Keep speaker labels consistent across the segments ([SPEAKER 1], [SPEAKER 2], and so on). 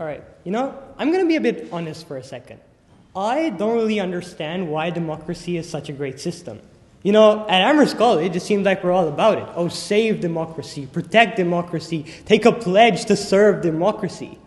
[SPEAKER 1] All right, I'm going to be a bit honest for a second. I don't really understand why democracy is such a great system. At Amherst College, it seems like we're all about it. Oh, save democracy, protect democracy, take a pledge to serve democracy.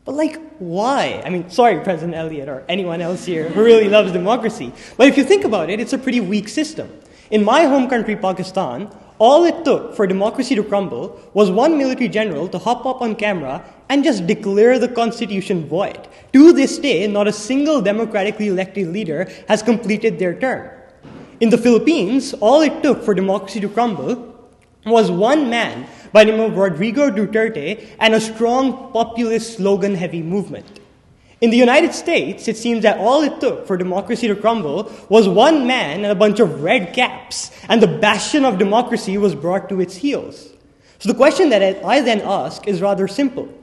[SPEAKER 1] But why? Sorry, President Elliott or anyone else here who really loves democracy. But if you think about it, it's a pretty weak system. In my home country, Pakistan, all it took for democracy to crumble was one military general to hop up on camera and just declare the constitution void. To this day, not a single democratically elected leader has completed their term. In the Philippines, all it took for democracy to crumble was one man by the name of Rodrigo Duterte and a strong populist slogan-heavy movement. In the United States, it seems that all it took for democracy to crumble was one man and a bunch of red caps, and the bastion of democracy was brought to its heels. So the question that I then ask is rather simple.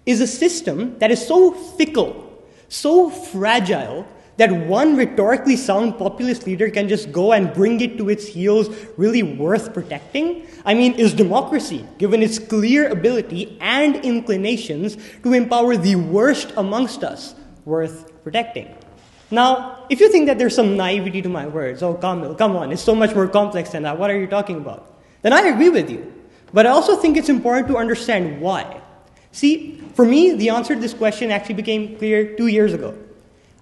[SPEAKER 1] Is a system that is so fickle, so fragile, that one rhetorically sound populist leader can just go and bring it to its heels really worth protecting? Is democracy, given its clear ability and inclinations to empower the worst amongst us, worth protecting? Now, if you think that there's some naivety to my words, oh, Kamil, come on, it's so much more complex than that, what are you talking about? Then I agree with you. But I also think it's important to understand why. See, for me, the answer to this question actually became clear 2 years ago.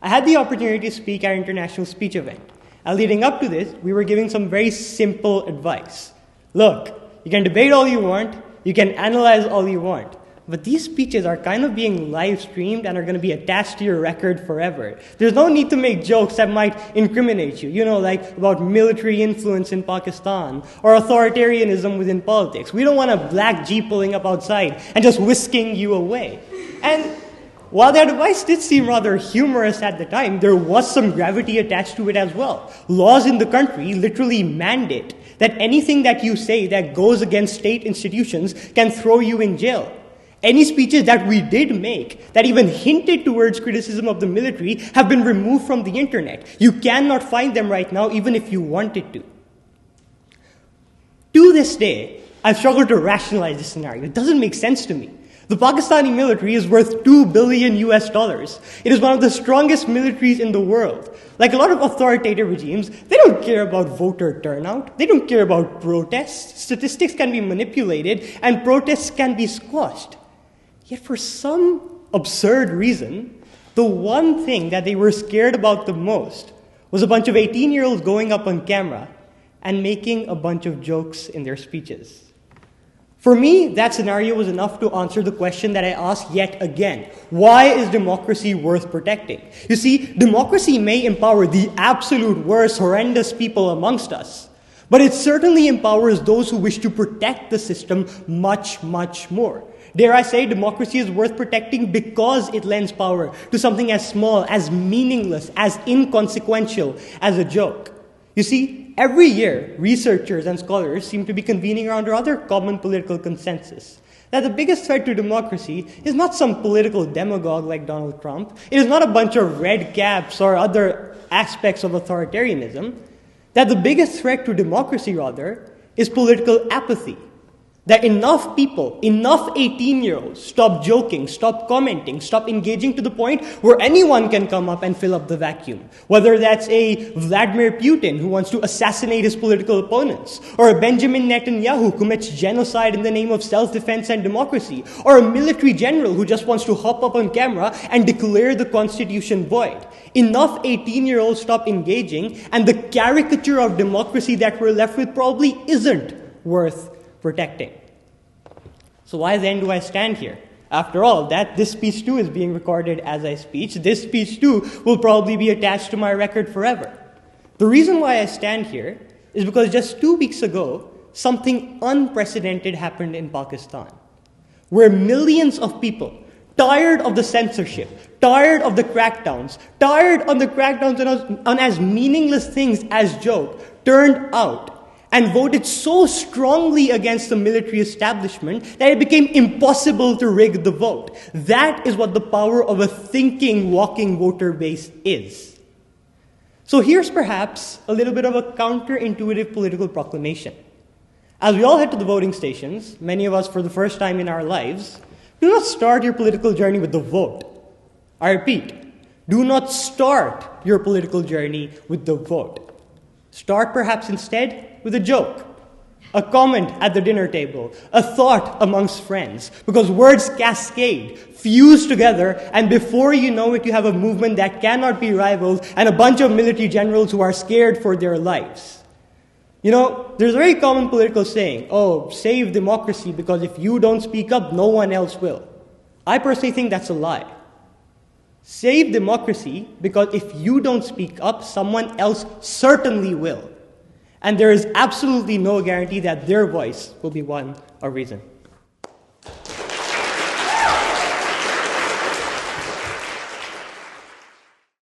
[SPEAKER 1] I had the opportunity to speak at an international speech event. And leading up to this, we were giving some very simple advice. Look, you can debate all you want, you can analyze all you want, but these speeches are kind of being live streamed and are going to be attached to your record forever. There's no need to make jokes that might incriminate you, like about military influence in Pakistan or authoritarianism within politics. We don't want a black jeep pulling up outside and just whisking you away. And while that advice did seem rather humorous at the time, there was some gravity attached to it as well. Laws in the country literally mandate that anything that you say that goes against state institutions can throw you in jail. Any speeches that we did make that even hinted towards criticism of the military have been removed from the internet. You cannot find them right now, even if you wanted to. To this day, I've struggled to rationalize this scenario. It doesn't make sense to me. The Pakistani military is worth $2 billion US. It is one of the strongest militaries in the world. Like a lot of authoritative regimes, they don't care about voter turnout. They don't care about protests. Statistics can be manipulated and protests can be squashed. Yet for some absurd reason, the one thing that they were scared about the most was a bunch of 18-year-olds going up on camera and making a bunch of jokes in their speeches. For me, that scenario was enough to answer the question that I asked yet again. Why is democracy worth protecting? You see, democracy may empower the absolute worst, horrendous people amongst us, but it certainly empowers those who wish to protect the system much, much more. Dare I say, democracy is worth protecting because it lends power to something as small, as meaningless, as inconsequential as a joke. You see, every year, researchers and scholars seem to be convening around a rather common political consensus that the biggest threat to democracy is not some political demagogue like Donald Trump. It is not a bunch of red caps or other aspects of authoritarianism. That the biggest threat to democracy, rather, is political apathy. That enough people, enough 18-year-olds stop joking, stop commenting, stop engaging to the point where anyone can come up and fill up the vacuum. Whether that's a Vladimir Putin who wants to assassinate his political opponents, or a Benjamin Netanyahu who commits genocide in the name of self-defense and democracy, or a military general who just wants to hop up on camera and declare the constitution void. Enough 18-year-olds stop engaging, and the caricature of democracy that we're left with probably isn't worth protecting. So why then do I stand here? After all, this speech too is being recorded as I speak. This speech too will probably be attached to my record forever. The reason why I stand here is because just 2 weeks ago, something unprecedented happened in Pakistan, where millions of people, tired of the censorship, tired of the crackdowns, tired of the crackdowns on as meaningless things as joke, turned out and voted so strongly against the military establishment that it became impossible to rig the vote. That is what the power of a thinking, walking voter base is. So here's perhaps a little bit of a counterintuitive political proclamation. As we all head to the voting stations, many of us for the first time in our lives, Do not start your political journey with the vote. I repeat, do not start your political journey with the vote. Start perhaps instead with a joke, a comment at the dinner table, a thought amongst friends, because words cascade, fuse together, and before you know it, you have a movement that cannot be rivaled and a bunch of military generals who are scared for their lives. You know, there's a very common political saying, oh, save democracy because if you don't speak up, no one else will. I personally think that's a lie. Save democracy because if you don't speak up, someone else certainly will. And there is absolutely no guarantee that their voice will be one of reason.